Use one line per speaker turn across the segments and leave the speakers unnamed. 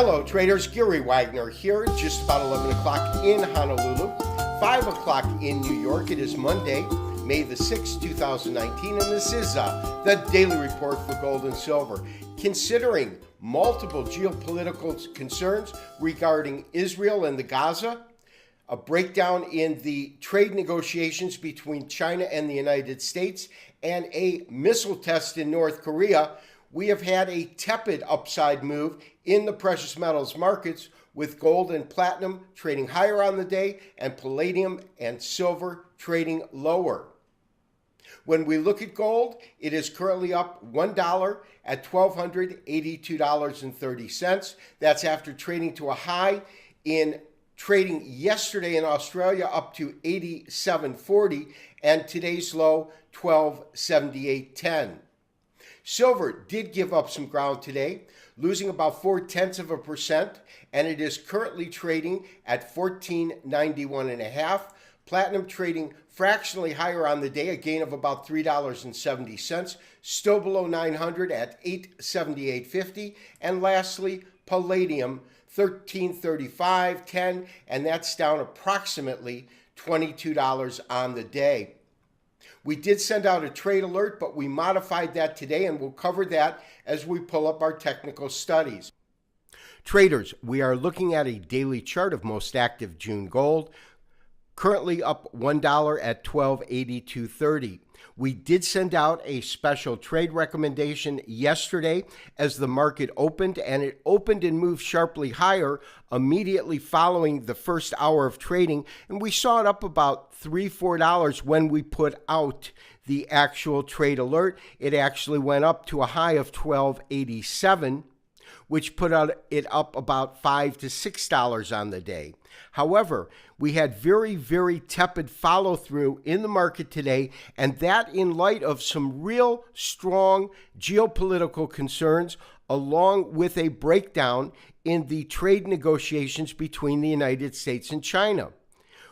Hello traders, Gary Wagner here, just about 11 o'clock in Honolulu, 5 o'clock in New York. It is Monday, May the 6th, 2019, and this is the Daily Report for Gold and Silver. Considering multiple geopolitical concerns regarding Israel and the Gaza, a breakdown in the trade negotiations between China and the United States, and a missile test in North Korea, we have had a tepid upside move in the precious metals markets, with gold and platinum trading higher on the day and palladium and silver trading lower. When we look at gold, it is currently up $1 at $1,282.30. That's after trading to a high in trading yesterday in Australia up to 87.40 and today's low 1278.10. Silver did give up some ground today, losing about 0.4%, and it is currently trading at $14.91.5. Platinum trading fractionally higher on the day, a gain of about $3.70, still below 900 at $878.50. And lastly, palladium, $1335.10, and that's down approximately $22 on the day. We did send out a trade alert, but we modified that today, and we'll cover that as we pull up our technical studies. Traders, we are looking at a daily chart of most active June gold, currently up $1 at $1282.30. We did send out a special trade recommendation yesterday as the market opened, and it opened and moved sharply higher immediately following the first hour of trading, and we saw it up about $3-4 when we put out the actual trade alert. It actually went up to a high of $12.87, which put it up about $5 to $6 on the day. However, we had very, very tepid follow-through in the market today, and that in light of some real strong geopolitical concerns, along with a breakdown in the trade negotiations between the United States and China.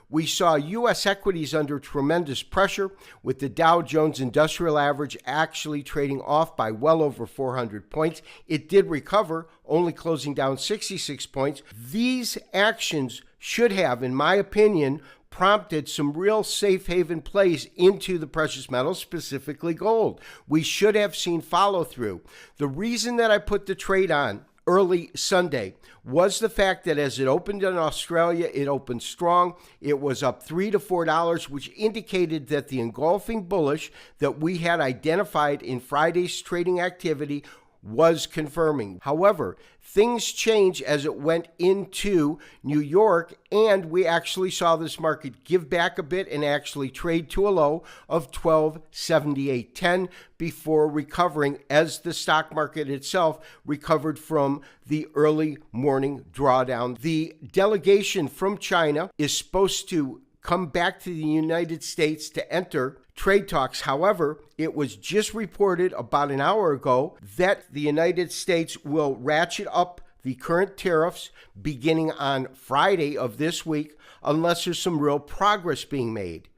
We saw U.S. equities under tremendous pressure, with the Dow Jones Industrial Average actually trading off by well over 400 points. It did recover, only closing down 66 points. These actions should have, in my opinion, prompted some real safe haven plays into the precious metals, specifically gold. We should have seen follow through. The reason that I put the trade on early Sunday was the fact that as it opened in Australia, it opened strong. It was up $3 to $4, which indicated that the engulfing bullish that we had identified in Friday's trading activity was confirming. However, things changed as it went into New York, and we actually saw this market give back a bit and actually trade to a low of $1278.10 before recovering as the stock market itself recovered from the early morning drawdown. The delegation from China is supposed to come back to the United States to enter trade talks. However, it was just reported about an hour ago that the United States will ratchet up the current tariffs beginning on Friday of this week unless there's some real progress being made.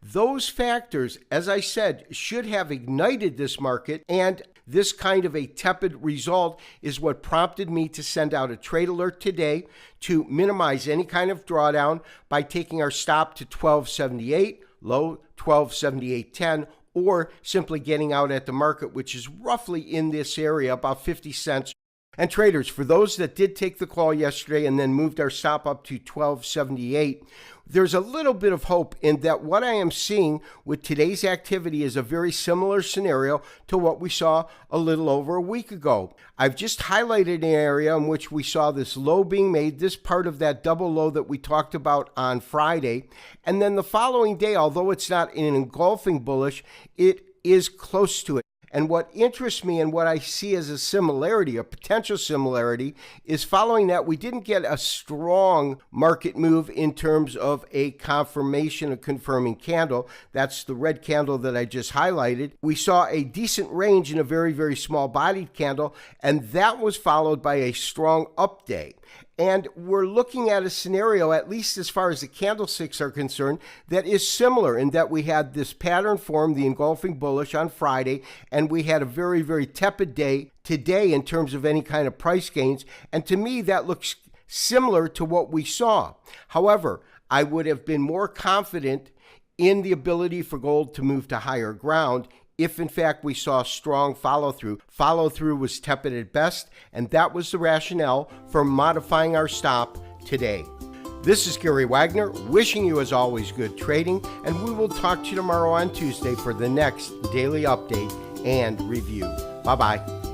Those factors, as I said, should have ignited this market, and this kind of a tepid result is what prompted me to send out a trade alert today to minimize any kind of drawdown by taking our stop to 1278, low 1278.10, or simply getting out at the market, which is roughly in this area, about 50 cents. And traders, for those that did take the call yesterday and then moved our stop up to 1278, there's a little bit of hope in that what I am seeing with today's activity is a very similar scenario to what we saw a little over a week ago. I've just highlighted an area in which we saw this low being made, this part of that double low that we talked about on Friday. And then the following day, although it's not an engulfing bullish, it is close to it. And what interests me and what I see as a similarity, a potential similarity, is following that we didn't get a strong market move in terms of a confirmation, a confirming candle. That's the red candle that I just highlighted. We saw a decent range in a very, very small bodied candle, and that was followed by a strong up day. And we're looking at a scenario, at least as far as the candlesticks are concerned, that is similar in that we had this pattern form, the engulfing bullish on Friday, and we had a very, very tepid day today in terms of any kind of price gains. And to me, that looks similar to what we saw. However, I would have been more confident in the ability for gold to move to higher ground if in fact we saw strong follow-through. Follow-through was tepid at best, and that was the rationale for modifying our stop today. This is Gary Wagner, wishing you as always good trading, and we will talk to you tomorrow on Tuesday for the next daily update and review. Bye-bye.